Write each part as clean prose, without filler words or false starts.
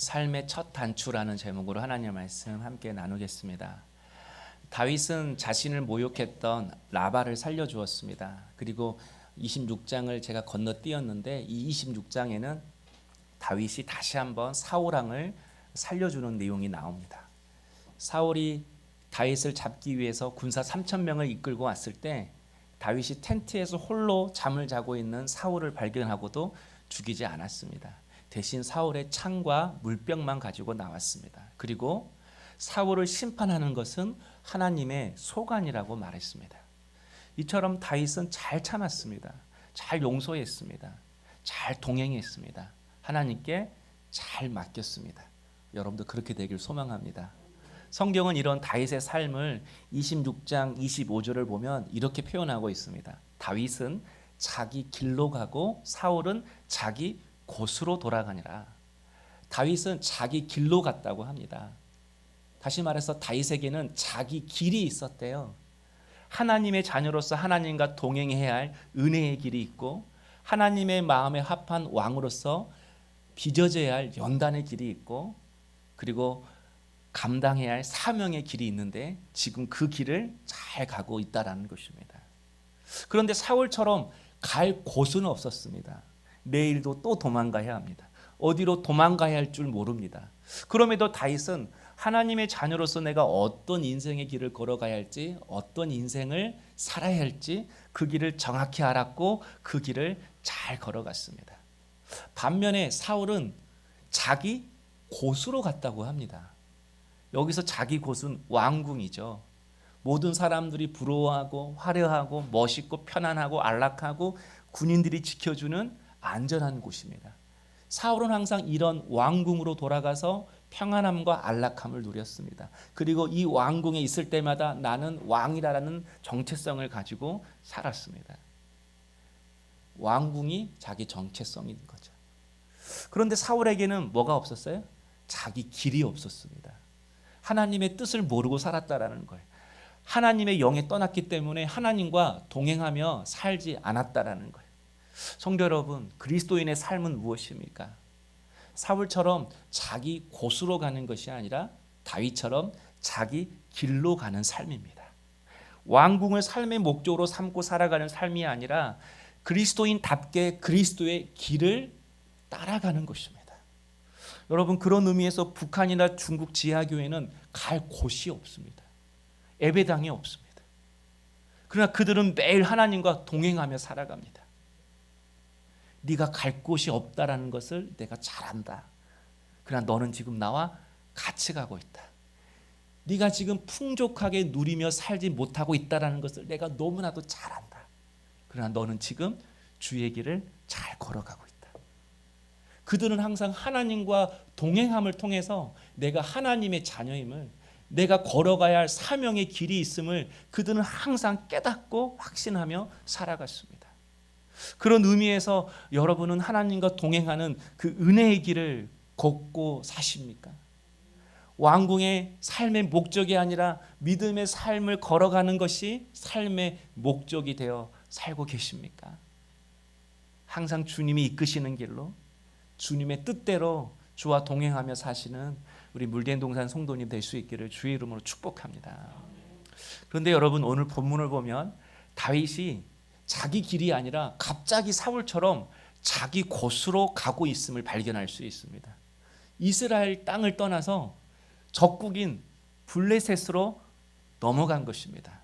삶의 첫 단추라는 제목으로 하나님의 말씀 함께 나누겠습니다. 다윗은 자신을 모욕했던 라바를 살려주었습니다. 그리고 26장을 제가 건너뛰었는데 이 26장에는 다윗이 다시 한번 사울왕을 살려주는 내용이 나옵니다. 사울이 다윗을 잡기 위해서 군사 3,000명을 이끌고 왔을 때 다윗이 텐트에서 홀로 잠을 자고 있는 사울을 발견하고도 죽이지 않았습니다. 대신 사울의 창과 물병만 가지고 나왔습니다. 그리고 사울을 심판하는 것은 하나님의 소관이라고 말했습니다. 이처럼 다윗은 잘 참았습니다. 잘 용서했습니다. 잘 동행했습니다. 하나님께 잘 맡겼습니다. 여러분도 그렇게 되길 소망합니다. 성경은 이런 다윗의 삶을 26장 25절을 보면 이렇게 표현하고 있습니다. 다윗은 자기 길로 가고 사울은 자기 곳으로 돌아가니라. 다윗은 자기 길로 갔다고 합니다. 다시 말해서 다윗에게는 자기 길이 있었대요. 하나님의 자녀로서 하나님과 동행해야 할 은혜의 길이 있고 하나님의 마음에 합한 왕으로서 빚어져야 할 연단의 길이 있고 그리고 감당해야 할 사명의 길이 있는데 지금 그 길을 잘 가고 있다라는 것입니다. 그런데 사울처럼 갈 곳은 없었습니다. 내일도 또 도망가야 합니다. 어디로 도망가야 할 줄 모릅니다. 그럼에도 다윗은 하나님의 자녀로서 내가 어떤 인생의 길을 걸어가야 할지 어떤 인생을 살아야 할지 그 길을 정확히 알았고 그 길을 잘 걸어갔습니다. 반면에 사울은 자기 곳으로 갔다고 합니다. 여기서 자기 곳은 왕궁이죠. 모든 사람들이 부러워하고 화려하고 멋있고 편안하고 안락하고 군인들이 지켜주는 안전한 곳입니다. 사울은 항상 이런 왕궁으로 돌아가서 평안함과 안락함을 누렸습니다. 그리고 이 왕궁에 있을 때마다 나는 왕이라는 정체성을 가지고 살았습니다. 왕궁이 자기 정체성인 거죠. 그런데 사울에게는 뭐가 없었어요? 자기 길이 없었습니다. 하나님의 뜻을 모르고 살았다라는 거예요. 하나님의 영에 떠났기 때문에 하나님과 동행하며 살지 않았다라는 거예요. 성도 여러분, 그리스도인의 삶은 무엇입니까? 사울처럼 자기 곳으로 가는 것이 아니라 다윗처럼 자기 길로 가는 삶입니다. 왕궁을 삶의 목적으로 삼고 살아가는 삶이 아니라 그리스도인답게 그리스도의 길을 따라가는 것입니다. 여러분, 그런 의미에서 북한이나 중국 지하교회는 갈 곳이 없습니다. 예배당이 없습니다. 그러나 그들은 매일 하나님과 동행하며 살아갑니다. 네가 갈 곳이 없다라는 것을 내가 잘 안다. 그러나 너는 지금 나와 같이 가고 있다. 네가 지금 풍족하게 누리며 살지 못하고 있다라는 것을 내가 너무나도 잘 안다. 그러나 너는 지금 주의 길을 잘 걸어가고 있다. 그들은 항상 하나님과 동행함을 통해서 내가 하나님의 자녀임을, 내가 걸어가야 할 사명의 길이 있음을 그들은 항상 깨닫고 확신하며 살아갔습니다. 그런 의미에서 여러분은 하나님과 동행하는 그 은혜의 길을 걷고 사십니까? 왕궁의 삶의 목적이 아니라 믿음의 삶을 걸어가는 것이 삶의 목적이 되어 살고 계십니까? 항상 주님이 이끄시는 길로 주님의 뜻대로 주와 동행하며 사시는 우리 물된 동산 성도님 될 수 있기를 주의 이름으로 축복합니다. 그런데 여러분, 오늘 본문을 보면 다윗이 자기 길이 아니라 갑자기 사울처럼 자기 곳으로 가고 있음을 발견할 수 있습니다. 이스라엘 땅을 떠나서 적국인 블레셋으로 넘어간 것입니다.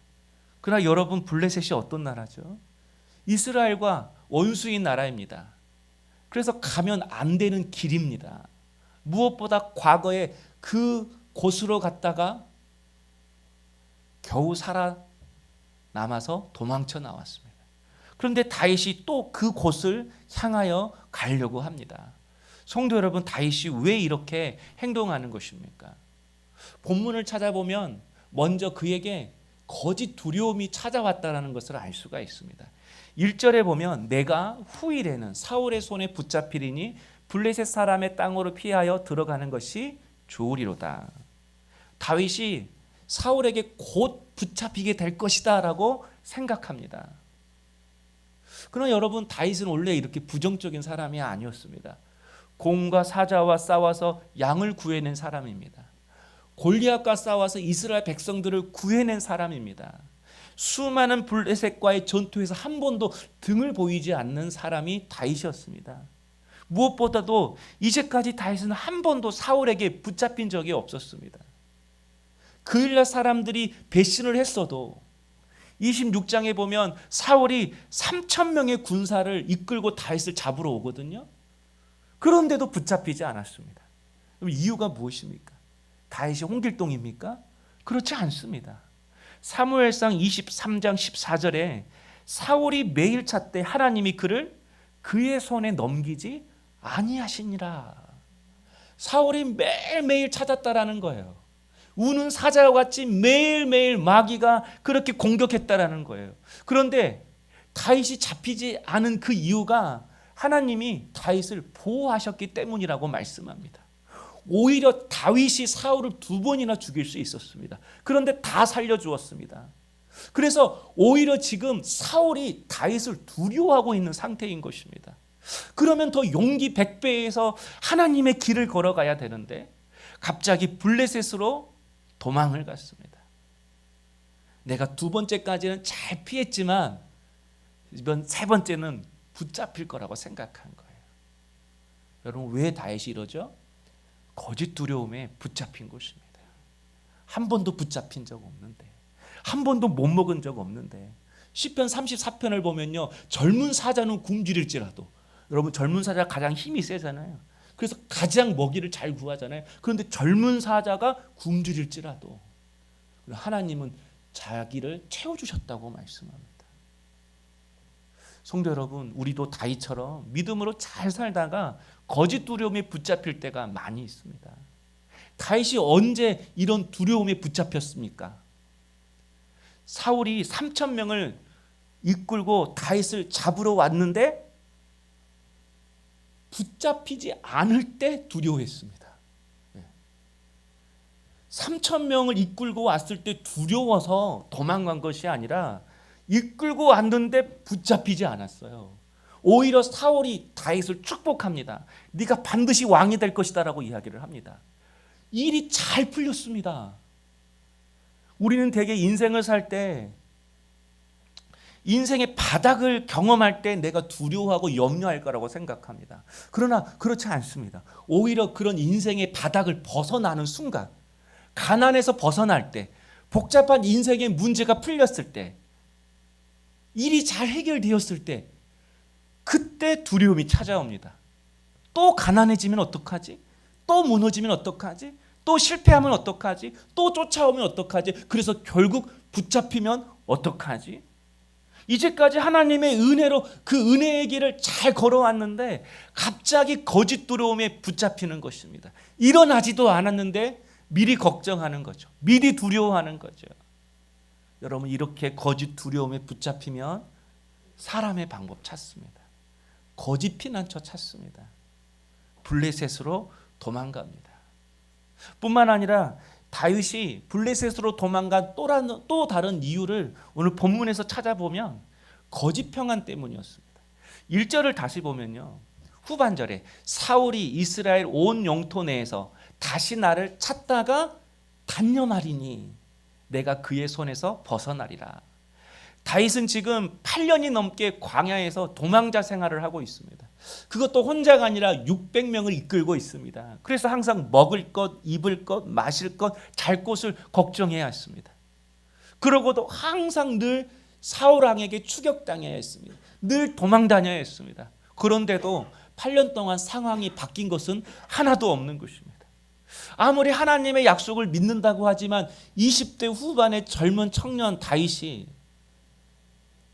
그러나 여러분, 블레셋이 어떤 나라죠? 이스라엘과 원수인 나라입니다. 그래서 가면 안 되는 길입니다. 무엇보다 과거에 그 곳으로 갔다가 겨우 살아남아서 도망쳐 나왔습니다. 그런데 다윗이 또 그 곳을 향하여 가려고 합니다. 성도 여러분, 다윗이 왜 이렇게 행동하는 것입니까? 본문을 찾아보면 먼저 그에게 거짓 두려움이 찾아왔다는 것을 알 수가 있습니다. 1절에 보면 내가 후일에는 사울의 손에 붙잡히리니 블레셋 사람의 땅으로 피하여 들어가는 것이 좋으리로다. 다윗이 사울에게 곧 붙잡히게 될 것이다 라고 생각합니다. 그러나 여러분, 다윗은 원래 이렇게 부정적인 사람이 아니었습니다. 곰과 사자와 싸워서 양을 구해낸 사람입니다. 골리앗과 싸워서 이스라엘 백성들을 구해낸 사람입니다. 수많은 블레셋과의 전투에서 한 번도 등을 보이지 않는 사람이 다윗이었습니다. 무엇보다도 이제까지 다윗은 한 번도 사울에게 붙잡힌 적이 없었습니다. 그 일날 사람들이 배신을 했어도 26장에 보면 사울이 3,000명의 군사를 이끌고 다윗을 잡으러 오거든요. 그런데도 붙잡히지 않았습니다. 그럼 이유가 무엇입니까? 다윗이 홍길동입니까? 그렇지 않습니다. 사무엘상 23장 14절에 사울이 매일 찾되 하나님이 그를 그의 손에 넘기지 아니하시니라. 사울이 매일매일 찾았다라는 거예요. 우는 사자와 같이 매일매일 마귀가 그렇게 공격했다라는 거예요. 그런데 다윗이 잡히지 않은 그 이유가 하나님이 다윗을 보호하셨기 때문이라고 말씀합니다. 오히려 다윗이 사울을 2번이나 죽일 수 있었습니다. 그런데 다 살려주었습니다. 그래서 오히려 지금 사울이 다윗을 두려워하고 있는 상태인 것입니다. 그러면 더 용기 100배에서 하나님의 길을 걸어가야 되는데 갑자기 블레셋으로 도망을 갔습니다. 내가 2번째까지는 잘 피했지만 이번 3번째는 붙잡힐 거라고 생각한 거예요. 여러분, 왜 다윗이 이러죠? 거짓 두려움에 붙잡힌 것입니다. 한 번도 붙잡힌 적 없는데, 한 번도 못 먹은 적 없는데, 시편 34편을 보면요, 젊은 사자는 굶주릴지라도, 여러분 젊은 사자가 가장 힘이 세잖아요. 그래서 가장 먹이를 잘 구하잖아요. 그런데 젊은 사자가 굶주릴지라도 하나님은 자기를 채워주셨다고 말씀합니다. 성도 여러분, 우리도 다윗처럼 믿음으로 잘 살다가 거짓 두려움에 붙잡힐 때가 많이 있습니다. 다윗이 언제 이런 두려움에 붙잡혔습니까? 사울이 3,000명을 이끌고 다윗을 잡으러 왔는데 붙잡히지 않을 때 두려워했습니다. 3,000명을 이끌고 왔을 때 두려워서 도망간 것이 아니라 이끌고 왔는데 붙잡히지 않았어요. 오히려 사울이 다윗을 축복합니다. 네가 반드시 왕이 될 것이다 라고 이야기를 합니다. 일이 잘 풀렸습니다. 우리는 대개 인생을 살 때 인생의 바닥을 경험할 때 내가 두려워하고 염려할 거라고 생각합니다. 그러나 그렇지 않습니다. 오히려 그런 인생의 바닥을 벗어나는 순간, 가난에서 벗어날 때, 복잡한 인생의 문제가 풀렸을 때, 일이 잘 해결되었을 때, 그때 두려움이 찾아옵니다. 또 가난해지면 어떡하지? 또 무너지면 어떡하지? 또 실패하면 어떡하지? 또 쫓아오면 어떡하지? 그래서 결국 붙잡히면 어떡하지? 이제까지 하나님의 은혜로 그 은혜의 길을 잘 걸어왔는데 갑자기 거짓 두려움에 붙잡히는 것입니다. 일어나지도 않았는데 미리 걱정하는 거죠. 미리 두려워하는 거죠. 여러분, 이렇게 거짓 두려움에 붙잡히면 사람의 방법 찾습니다. 거짓 피난처 찾습니다. 블레셋으로 도망갑니다. 뿐만 아니라 다윗이 블레셋으로 도망간 또 다른 이유를 오늘 본문에서 찾아보면 거짓 평안 때문이었습니다. 1절을 다시 보면요, 후반절에 사울이 이스라엘 온 영토 내에서 다시 나를 찾다가 단념하리니 내가 그의 손에서 벗어나리라. 다윗은 지금 8년이 넘게 광야에서 도망자 생활을 하고 있습니다. 그것도 혼자가 아니라 600명을 이끌고 있습니다. 그래서 항상 먹을 것, 입을 것, 마실 것, 잘 곳을 걱정해야 했습니다. 그러고도 항상 늘 사울왕에게 추격당해야 했습니다. 늘 도망다녀야 했습니다. 그런데도 8년 동안 상황이 바뀐 것은 하나도 없는 것입니다. 아무리 하나님의 약속을 믿는다고 하지만 20대 후반의 젊은 청년 다윗이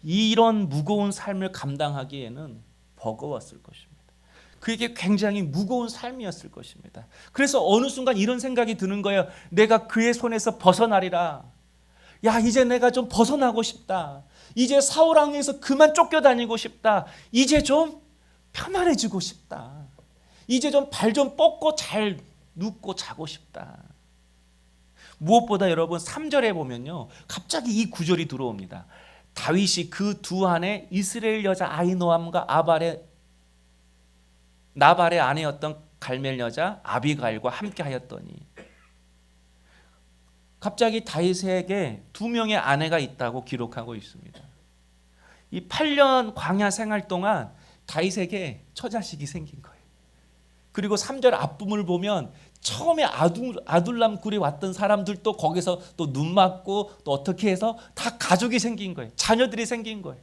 이런 무거운 삶을 감당하기에는 버거웠을 것입니다. 그에게 굉장히 무거운 삶이었을 것입니다. 그래서 어느 순간 이런 생각이 드는 거예요. 내가 그의 손에서 벗어나리라. 야, 이제 내가 좀 벗어나고 싶다. 이제 사울왕에서 그만 쫓겨다니고 싶다. 이제 좀 편안해지고 싶다. 이제 좀 발 좀 뻗고 잘 눕고 자고 싶다. 무엇보다 여러분 3절에 보면요, 갑자기 이 구절이 들어옵니다. 다윗이 그 두 안에 이스라엘 여자 아히노암과 아발의 나발의 아내였던 갈멜 여자 아비가일과 함께하였더니 갑자기 다윗에게 2명의 아내가 있다고 기록하고 있습니다. 이 8년 광야 생활 동안 다윗에게 처자식이 생긴 거예요. 그리고 3절 앞부분을 보면 처음에 아둘람 굴에 왔던 사람들도 거기서 또 눈 맞고 또 어떻게 해서 다 가족이 생긴 거예요. 자녀들이 생긴 거예요.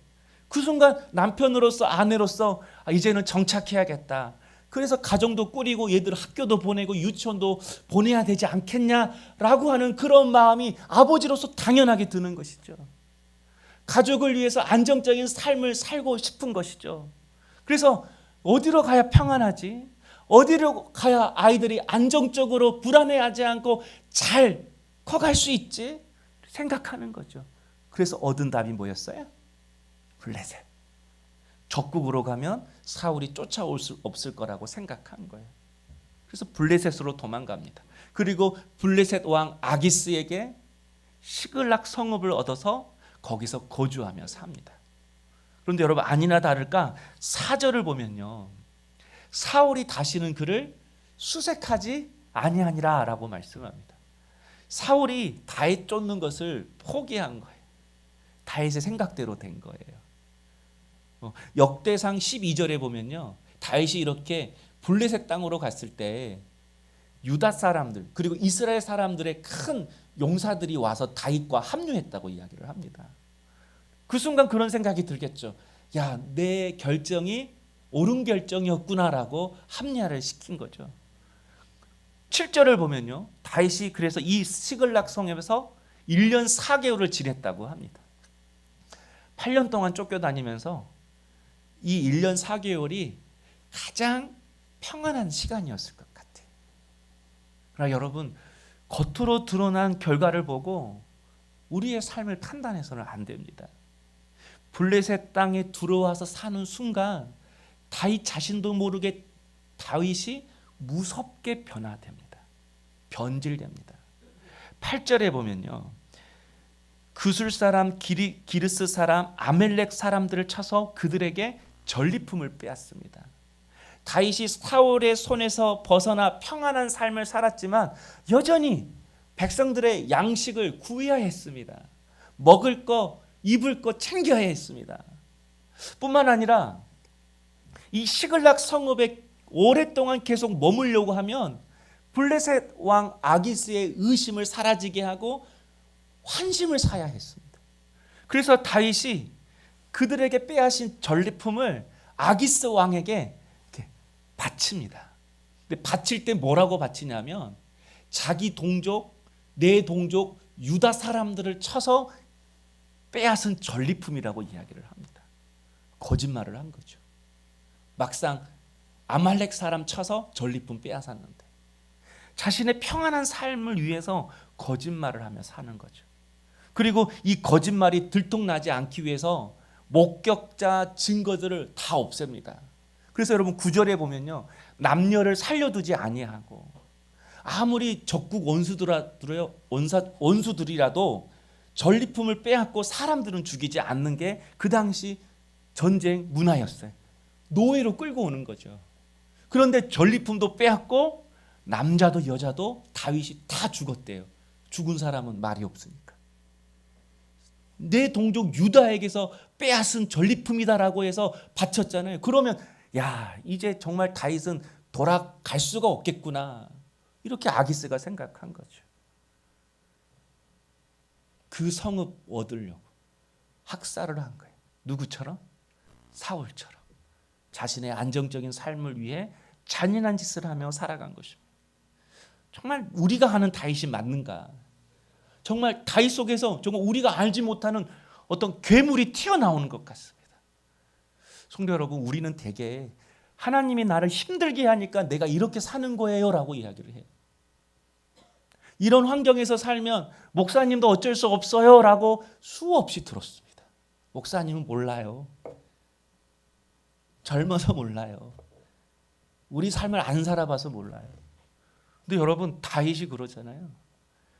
그 순간 남편으로서 아내로서 이제는 정착해야겠다. 그래서 가정도 꾸리고 얘들 학교도 보내고 유치원도 보내야 되지 않겠냐라고 하는 그런 마음이 아버지로서 당연하게 드는 것이죠. 가족을 위해서 안정적인 삶을 살고 싶은 것이죠. 그래서 어디로 가야 평안하지? 어디로 가야 아이들이 안정적으로 불안해하지 않고 잘 커갈 수 있지? 생각하는 거죠. 그래서 얻은 답이 뭐였어요? 블레셋. 적국으로 가면 사울이 쫓아올 수 없을 거라고 생각한 거예요. 그래서 블레셋으로 도망갑니다. 그리고 블레셋 왕 아기스에게 시글락 성읍을 얻어서 거기서 거주하며 삽니다. 그런데 여러분 아니나 다를까 4절을 보면요, 사울이 다시는 그를 수색하지 아니하니라 라고 말씀합니다. 사울이 다윗 쫓는 것을 포기한 거예요. 다윗의 생각대로 된 거예요. 역대상 12절에 보면요, 다윗이 이렇게 블레셋 땅으로 갔을 때 유다 사람들 그리고 이스라엘 사람들의 큰 용사들이 와서 다윗과 합류했다고 이야기를 합니다. 그 순간 그런 생각이 들겠죠. 야, 내 결정이 옳은 결정이었구나라고 합리화를 시킨 거죠. 7절을 보면요, 다윗이 그래서 이 시글락 성읍에서 1년 4개월을 지냈다고 합니다. 8년 동안 쫓겨다니면서 이 1년 4개월이 가장 평안한 시간이었을 것 같아요. 그러나 여러분, 겉으로 드러난 결과를 보고 우리의 삶을 판단해서는 안 됩니다. 블레셋 땅에 들어와서 사는 순간 다윗 자신도 모르게 다윗이 무섭게 변화됩니다. 변질됩니다. 8절에 보면요, 그술 사람, 기르스 사람, 아멜렉 사람들을 쳐서 그들에게 전리품을 빼앗습니다. 다윗이 사울의 손에서 벗어나 평안한 삶을 살았지만 여전히 백성들의 양식을 구해야 했습니다. 먹을 거, 입을 거 챙겨야 했습니다. 뿐만 아니라 이 시글락 성읍에 오랫동안 계속 머물려고 하면 블레셋 왕 아기스의 의심을 사라지게 하고 환심을 사야 했습니다. 그래서 다윗이 그들에게 빼앗은 전리품을 아기스 왕에게 이렇게 바칩니다. 근데 바칠 때 뭐라고 바치냐면 자기 동족, 내 동족 유다 사람들을 쳐서 빼앗은 전리품이라고 이야기를 합니다. 거짓말을 한 거죠. 막상 아말렉 사람 쳐서 전리품 빼앗았는데 자신의 평안한 삶을 위해서 거짓말을 하며 사는 거죠. 그리고 이 거짓말이 들통나지 않기 위해서 목격자 증거들을 다 없앱니다. 그래서 여러분 9절에 보면요, 남녀를 살려두지 아니하고 아무리 적국 원수들이라도 전리품을 빼앗고 사람들은 죽이지 않는 게 그 당시 전쟁 문화였어요. 노예로 끌고 오는 거죠. 그런데 전리품도 빼앗고 남자도 여자도 다윗이 다 죽었대요. 죽은 사람은 말이 없으니까. 내 동족 유다에게서 빼앗은 전리품이다라고 해서 바쳤잖아요. 그러면 야, 이제 정말 다윗은 돌아갈 수가 없겠구나, 이렇게 아기스가 생각한 거죠. 그 성읍 얻으려고 학살을 한 거예요. 누구처럼? 사울처럼. 자신의 안정적인 삶을 위해 잔인한 짓을 하며 살아간 것입니다. 정말 우리가 하는 다윗이 맞는가? 정말 다윗 속에서 정말 우리가 알지 못하는 어떤 괴물이 튀어나오는 것 같습니다. 성도 여러분, 우리는 대개 하나님이 나를 힘들게 하니까 내가 이렇게 사는 거예요 라고 이야기를 해요. 이런 환경에서 살면 목사님도 어쩔 수 없어요 라고 수없이 들었습니다. 목사님은 몰라요. 젊어서 몰라요. 우리 삶을 안 살아봐서 몰라요. 근데 여러분, 다윗이 그러잖아요.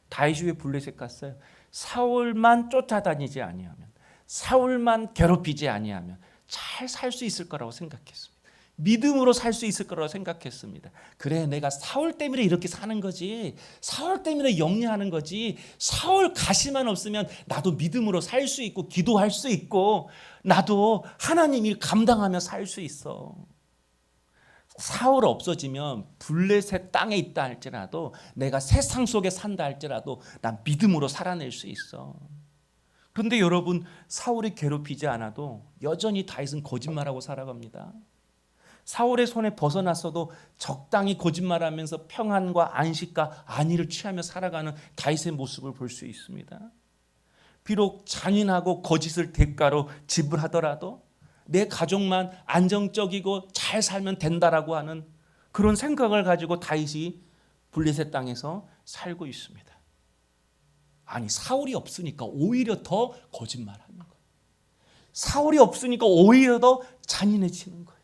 다윗이 왜 블레셋 갔어요? 사울만 쫓아다니지 아니하면, 사울만 괴롭히지 아니하면 잘 살 수 있을 거라고 생각했습니다. 믿음으로 살 수 있을 거라고 생각했습니다. 그래, 내가 사울 때문에 이렇게 사는 거지, 사울 때문에 염려하는 거지, 사울 가시만 없으면 나도 믿음으로 살 수 있고 기도할 수 있고 나도 하나님 일 감당하며 살 수 있어. 사울 없어지면 블레셋 땅에 있다 할지라도, 내가 세상 속에 산다 할지라도 난 믿음으로 살아낼 수 있어. 그런데 여러분, 사울이 괴롭히지 않아도 여전히 다윗은 거짓말하고 살아갑니다. 사울의 손에 벗어났어도 적당히 거짓말하면서 평안과 안식과 안위를 취하며 살아가는 다윗의 모습을 볼 수 있습니다. 비록 잔인하고 거짓을 대가로 지불하더라도 내 가족만 안정적이고 잘 살면 된다라고 하는 그런 생각을 가지고 다윗이 블레셋 땅에서 살고 있습니다. 아니, 사울이 없으니까 오히려 더 거짓말하는 거예요. 사울이 없으니까 오히려 더 잔인해지는 거예요.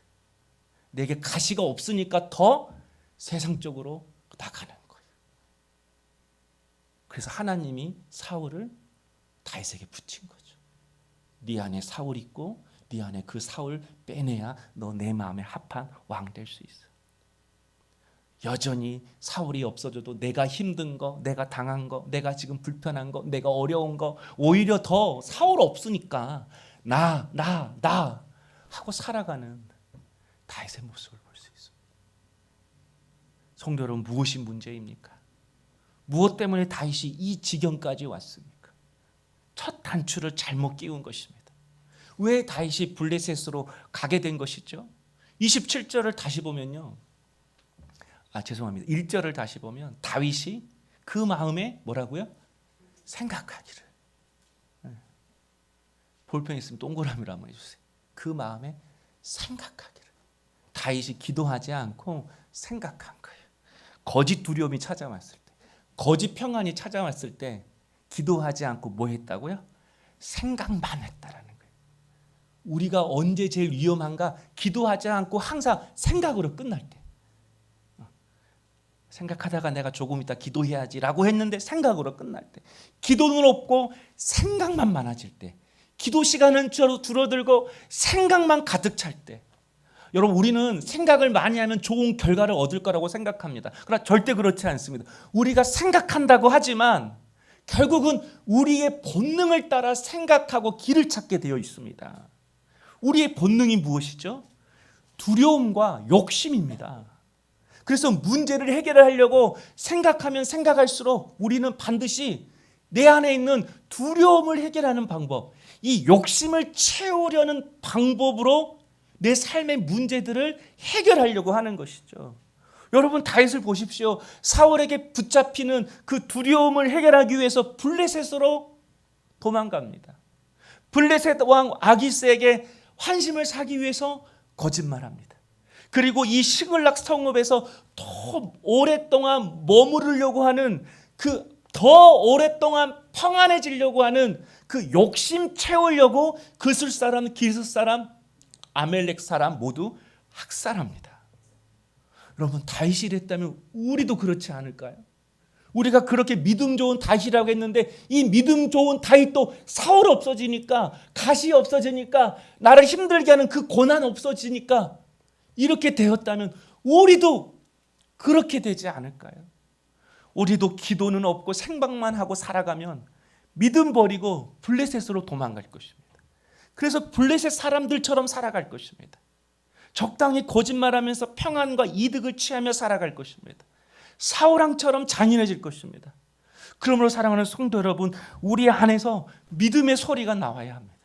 내게 가시가 없으니까 더 세상적으로 나가는 거예요. 그래서 하나님이 사울을 다윗에게 붙인 거죠. 네 안에 사울이 있고 네 안에 그 사울 빼내야 너 내 마음에 합한 왕 될 수 있어. 여전히 사울이 없어져도 내가 힘든 거, 내가 당한 거, 내가 지금 불편한 거, 내가 어려운 거, 오히려 더 사울 없으니까 나 하고 살아가는 다윗의 모습을 볼 수 있습니다. 성도 여러분, 무엇이 문제입니까? 무엇 때문에 다윗이 이 지경까지 왔습니까? 첫 단추를 잘못 끼운 것입니다. 왜 다윗이 블레셋으로 가게 된 것이죠? 27절을 다시 보면요. 죄송합니다. 1절을 다시 보면 다윗이 그 마음에 뭐라고요? 생각하기를. 볼펜 있으면 동그라미로 한번 해주세요. 그 마음에 생각하기를. 다윗이 기도하지 않고 생각한 거예요. 거짓 두려움이 찾아왔을 때, 거짓 평안이 찾아왔을 때 기도하지 않고 뭐 했다고요? 생각만 했다라는 거예요. 우리가 언제 제일 위험한가? 기도하지 않고 항상 생각으로 끝날 때. 생각하다가 내가 조금 이따 기도해야지라고 했는데 생각으로 끝날 때, 기도는 없고 생각만 많아질 때, 기도 시간은 줄어들고 생각만 가득 찰 때, 여러분, 우리는 생각을 많이 하면 좋은 결과를 얻을 거라고 생각합니다. 그러나 절대 그렇지 않습니다. 우리가 생각한다고 하지만 결국은 우리의 본능을 따라 생각하고 길을 찾게 되어 있습니다. 우리의 본능이 무엇이죠? 두려움과 욕심입니다. 그래서 문제를 해결하려고 생각하면 생각할수록 우리는 반드시 내 안에 있는 두려움을 해결하는 방법, 이 욕심을 채우려는 방법으로 내 삶의 문제들을 해결하려고 하는 것이죠. 여러분, 다윗을 보십시오. 사울에게 붙잡히는 그 두려움을 해결하기 위해서 블레셋으로 도망갑니다. 블레셋 왕 아기스에게 환심을 사기 위해서 거짓말합니다. 그리고 이 시글락 성읍에서 더 오랫동안 머무르려고 하는, 그 더 오랫동안 평안해지려고 하는 그 욕심 채우려고 그술 사람, 기슭 사람, 아멜렉 사람 모두 학살합니다. 여러분, 다윗이 이랬다면 우리도 그렇지 않을까요? 우리가 그렇게 믿음 좋은 다윗이라고 했는데 이 믿음 좋은 다윗도 사울 없어지니까, 가시 없어지니까, 나를 힘들게 하는 그 고난 없어지니까 이렇게 되었다면 우리도 그렇게 되지 않을까요? 우리도 기도는 없고 생각만 하고 살아가면 믿음 버리고 블레셋으로 도망갈 것입니다. 그래서 블레셋 사람들처럼 살아갈 것입니다. 적당히 거짓말하면서 평안과 이득을 취하며 살아갈 것입니다. 사울왕처럼 잔인해질 것입니다. 그러므로 사랑하는 성도 여러분, 우리 안에서 믿음의 소리가 나와야 합니다.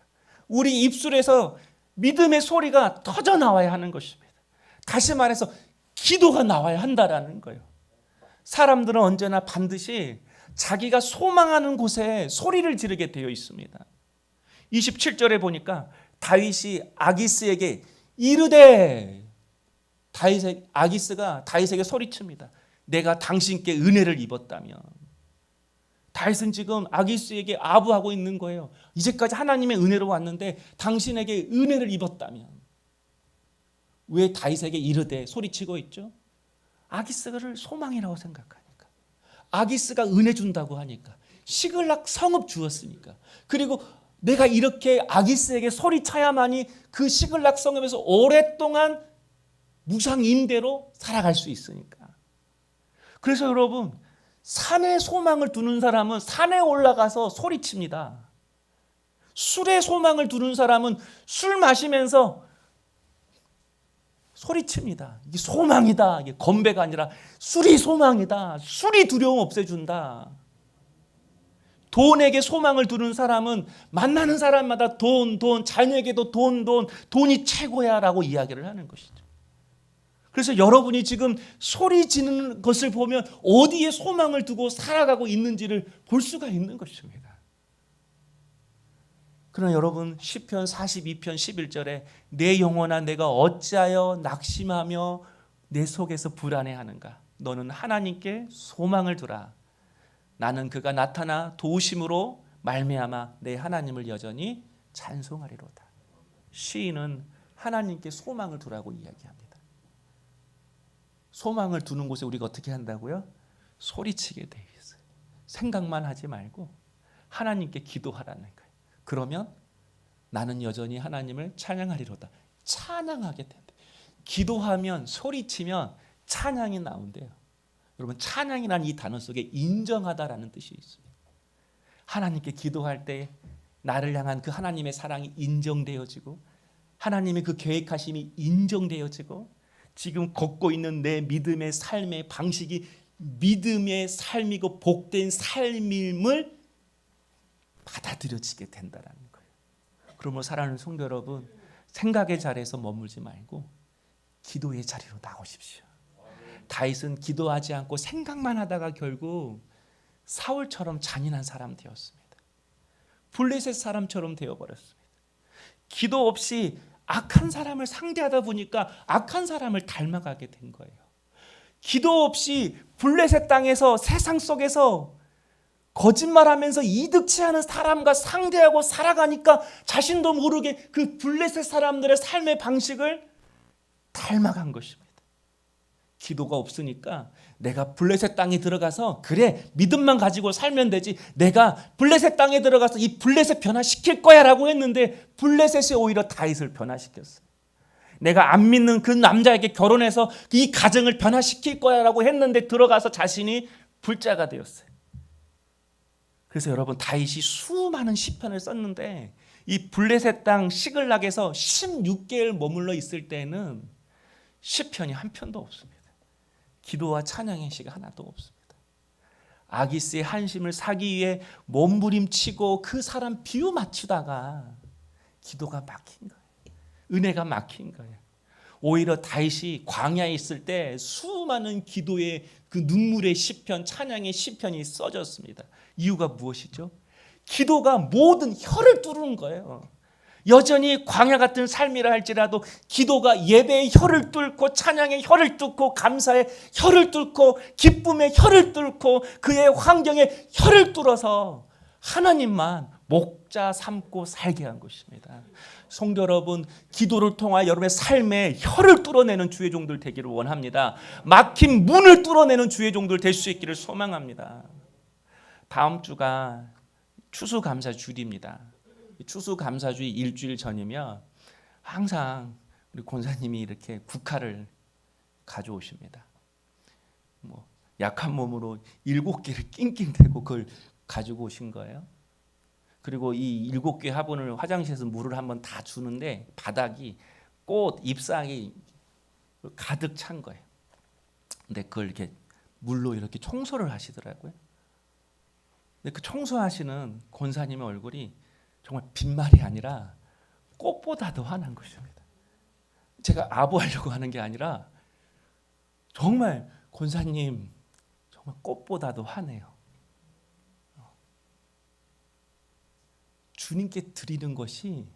우리 입술에서 믿음의 소리가 터져 나와야 하는 것입니다. 다시 말해서 기도가 나와야 한다라는 거예요. 사람들은 언제나 반드시 자기가 소망하는 곳에 소리를 지르게 되어 있습니다. 27절에 보니까 다윗이 아기스에게 이르되, 아기스가 다윗에게 소리칩니다. 내가 당신께 은혜를 입었다면. 다윗은 지금 아기스에게 아부하고 있는 거예요. 이제까지 하나님의 은혜로 왔는데 당신에게 은혜를 입었다면. 왜 다윗에게 이르되 소리치고 있죠? 아기스를 소망이라고 생각하니까, 아기스가 은혜 준다고 하니까, 시글락 성읍 주었으니까, 그리고 내가 이렇게 아기스에게 소리쳐야만이 그 시글락 성읍에서 오랫동안 무상임대로 살아갈 수 있으니까. 그래서 여러분, 산에 소망을 두는 사람은 산에 올라가서 소리칩니다. 술에 소망을 두는 사람은 술 마시면서 소리칩니다. 이게 소망이다. 이게 건배가 아니라 술이 소망이다. 술이 두려움 없애준다. 돈에게 소망을 두는 사람은 만나는 사람마다 돈, 자녀에게도 돈이 최고야 라고 이야기를 하는 것이죠. 그래서 여러분이 지금 소리 지르는 것을 보면 어디에 소망을 두고 살아가고 있는지를 볼 수가 있는 것입니다. 그러나 여러분, 시편 42편 11절에 내 영혼아 내가 어찌하여 낙심하며 내 속에서 불안해하는가. 너는 하나님께 소망을 두라. 나는 그가 나타나 도우심으로 말미암아 내 하나님을 여전히 찬송하리로다. 시인은 하나님께 소망을 두라고 이야기합니다. 소망을 두는 곳에 우리가 어떻게 한다고요? 소리치게 되어 있어요. 생각만 하지 말고 하나님께 기도하라는 거예요. 그러면 나는 여전히 하나님을 찬양하리로다. 찬양하게 된대. 기도하면, 소리치면 찬양이 나온대요. 여러분, 찬양이라는 이 단어 속에 인정하다라는 뜻이 있습니다. 하나님께 기도할 때 나를 향한 그 하나님의 사랑이 인정되어지고 하나님의 그 계획하심이 인정되어지고 지금 걷고 있는 내 믿음의 삶의 방식이 믿음의 삶이고 복된 삶임을 받아들여지게 된다는 거예요. 그러므로 사랑하는 성도 여러분, 생각의 자리에서 머물지 말고 기도의 자리로 나오십시오. 다윗은 기도하지 않고 생각만 하다가 결국 사울처럼 잔인한 사람 되었습니다. 블레셋 사람처럼 되어버렸습니다. 기도 없이 악한 사람을 상대하다 보니까 악한 사람을 닮아가게 된 거예요. 기도 없이 블레셋 땅에서 세상 속에서 거짓말하면서 이득치 않은 사람과 상대하고 살아가니까 자신도 모르게 그 블레셋 사람들의 삶의 방식을 닮아간 것입니다. 기도가 없으니까 내가 블레셋 땅에 들어가서 그래 믿음만 가지고 살면 되지, 내가 블레셋 땅에 들어가서 이 블레셋 변화시킬 거야 라고 했는데 블레셋이 오히려 다윗을 변화시켰어요. 내가 안 믿는 그 남자에게 결혼해서 이 가정을 변화시킬 거야 라고 했는데 들어가서 자신이 불자가 되었어요. 그래서 여러분, 다윗이 수많은 시편을 썼는데 이 블레셋 땅 시글락에서 16개월 머물러 있을 때는 시편이 한 편도 없습니다. 기도와 찬양의 시가 하나도 없습니다. 아기스의 한심을 사기 위해 몸부림치고 그 사람 비유 맞추다가 기도가 막힌 거예요. 은혜가 막힌 거예요. 오히려 다윗이 광야에 있을 때 수많은 기도의 그 눈물의 시편, 찬양의 시편이 써졌습니다. 이유가 무엇이죠? 기도가 모든 혀를 뚫는 거예요. 여전히 광야 같은 삶이라 할지라도 기도가 예배의 혀를 뚫고 찬양의 혀를 뚫고 감사의 혀를 뚫고 기쁨의 혀를 뚫고 그의 환경의 혀를 뚫어서 하나님만 목자 삼고 살게 한 것입니다. 성도 여러분, 기도를 통하여 여러분의 삶에 혀를 뚫어내는 주의 종들 되기를 원합니다. 막힌 문을 뚫어내는 주의 종들 될 수 있기를 소망합니다. 다음 주가 추수감사주일입니다. 추수감사주의 일주일 전이면 항상 우리 권사님이 이렇게 국화를 가져오십니다. 약한 몸으로 7개를 낑낑대고 그걸 가지고 오신 거예요. 그리고 이 7개 화분을 화장실에서 물을 한번 다 주는데 바닥이 꽃 잎사귀 가득 찬 거예요. 근데 그걸 이렇게 물로 이렇게 청소를 하시더라고요. 근데 그 청소하시는 권사님의 얼굴이 정말 빈말이 아니라 꽃보다 더 환한 것입니다. 제가 아부하려고 하는 게 아니라 정말 권사님 정말 꽃보다 더 환해요. 주님께 드리는 것이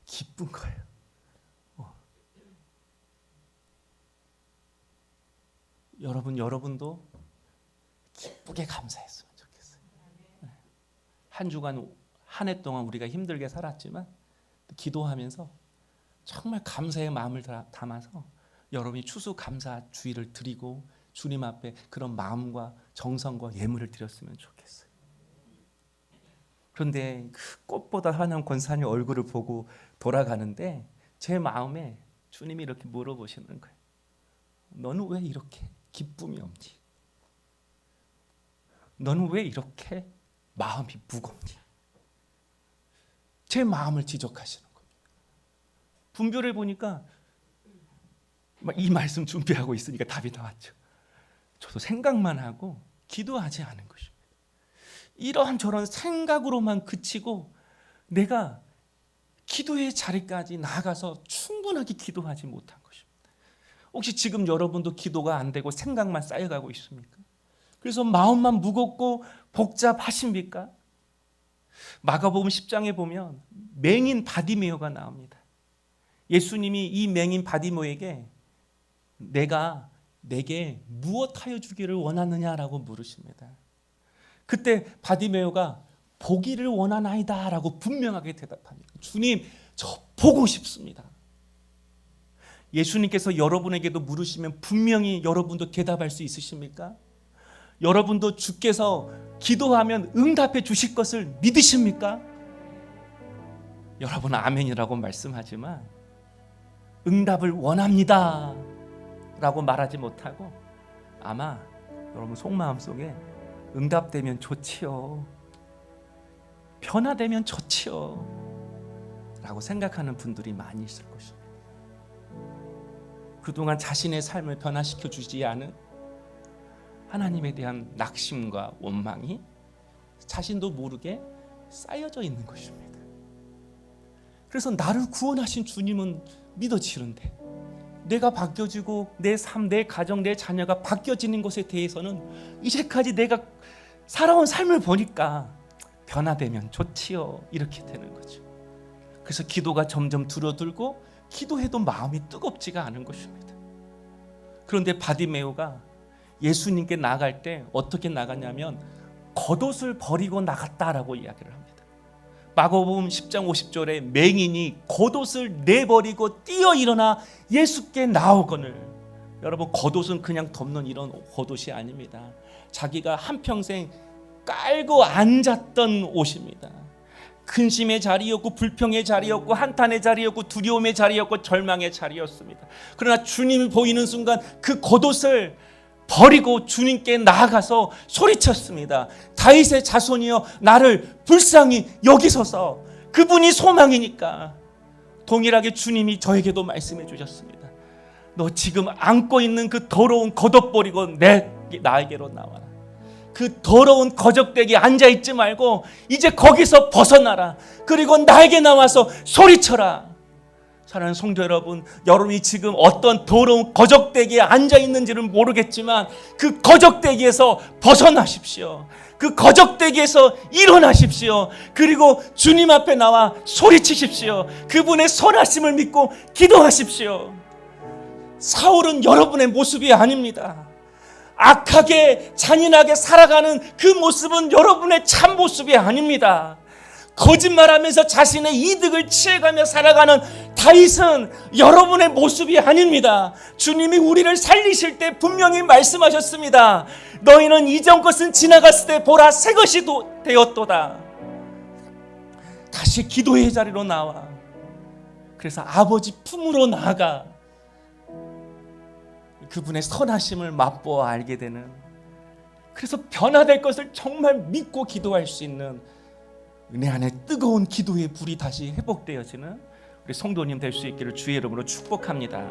기쁜 거예요. 여러분도 기쁘게 감사했으면 좋겠어요. 한 주간 한 해 동안 우리가 힘들게 살았지만 기도하면서 정말 감사의 마음을 담아서 여러분이 추수감사주의를 드리고 주님 앞에 그런 마음과 정성과 예물을 드렸으면 좋겠어요. 그런데 그 꽃보다 환한 권사님 얼굴을 보고 돌아가는데 제 마음에 주님이 이렇게 물어보시는 거예요. 너는 왜 이렇게 기쁨이 없니? 너는 왜 이렇게 마음이 무겁니? 제 마음을 지적하시는 거예요. 분별해 보니까 이 말씀 준비하고 있으니까 답이 나왔죠. 저도 생각만 하고 기도하지 않은 것입니다. 이러한 저런 생각으로만 그치고 내가 기도의 자리까지 나가서 충분하게 기도하지 못한 것입니다. 혹시 지금 여러분도 기도가 안 되고 생각만 쌓여가고 있습니까? 그래서 마음만 무겁고 복잡하십니까? 마가복음 10장에 보면 맹인 바디메오가 나옵니다. 예수님이 이 맹인 바디메오에게 내게 무엇하여 주기를 원하느냐라고 물으십니다. 그때 바디메오가 보기를 원하나이다 라고 분명하게 대답합니다. 주님, 저 보고 싶습니다. 예수님께서 여러분에게도 물으시면 분명히 여러분도 대답할 수 있으십니까? 여러분도 주께서 기도하면 응답해 주실 것을 믿으십니까? 여러분은 아멘이라고 말씀하지만 응답을 원합니다 라고 말하지 못하고 아마 여러분 속마음 속에 응답되면 좋지요, 변화되면 좋지요 라고 생각하는 분들이 많이 있을 것입니다. 그동안 자신의 삶을 변화시켜 주지 않은 하나님에 대한 낙심과 원망이 자신도 모르게 쌓여져 있는 것입니다. 그래서 나를 구원하신 주님은 믿어지는데 내가 바뀌어지고 내 삶, 내 가정, 내 자녀가 바뀌어지는 것에 대해서는 이제까지 내가 살아온 삶을 보니까 변화되면 좋지요 이렇게 되는 거죠. 그래서 기도가 점점 줄어들고 기도해도 마음이 뜨겁지가 않은 것입니다. 그런데 바디메오가 예수님께 나갈 때 어떻게 나갔냐면 겉옷을 버리고 나갔다라고 이야기를 합니다. 마가복음 10장 50절에 맹인이 겉옷을 내버리고 뛰어 일어나 예수께 나오거늘. 여러분, 겉옷은 그냥 덮는 이런 겉옷이 아닙니다. 자기가 한평생 깔고 앉았던 옷입니다. 근심의 자리였고 불평의 자리였고 한탄의 자리였고 두려움의 자리였고 절망의 자리였습니다. 그러나 주님이 보이는 순간 그 겉옷을 버리고 주님께 나아가서 소리쳤습니다. 다윗의 자손이여 나를 불쌍히 여기소서. 그분이 소망이니까. 동일하게 주님이 저에게도 말씀해 주셨습니다. 너 지금 안고 있는 그 더러운 겉옷 버리고 나에게로 나와라. 그 더러운 거적대기에 앉아있지 말고 이제 거기서 벗어나라. 그리고 나에게 나와서 소리쳐라. 사랑하는 성도 여러분, 여러분이 지금 어떤 더러운 거적대기에 앉아있는지는 모르겠지만 그 거적대기에서 벗어나십시오. 그 거적대기에서 일어나십시오. 그리고 주님 앞에 나와 소리치십시오. 그분의 선하심을 믿고 기도하십시오. 사울은 여러분의 모습이 아닙니다. 악하게 잔인하게 살아가는 그 모습은 여러분의 참 모습이 아닙니다. 거짓말하면서 자신의 이득을 취해가며 살아가는 다윗은 여러분의 모습이 아닙니다. 주님이 우리를 살리실 때 분명히 말씀하셨습니다. 너희는 이전 것은 지나갔을 때 보라 새 것이 되었도다. 다시 기도의 자리로 나와. 그래서 아버지 품으로 나아가 그분의 선하심을 맛보아 알게 되는, 그래서 변화될 것을 정말 믿고 기도할 수 있는 은혜 안에 뜨거운 기도의 불이 다시 회복되어지는 우리 성도님 될 수 있기를 주의 이름으로 축복합니다.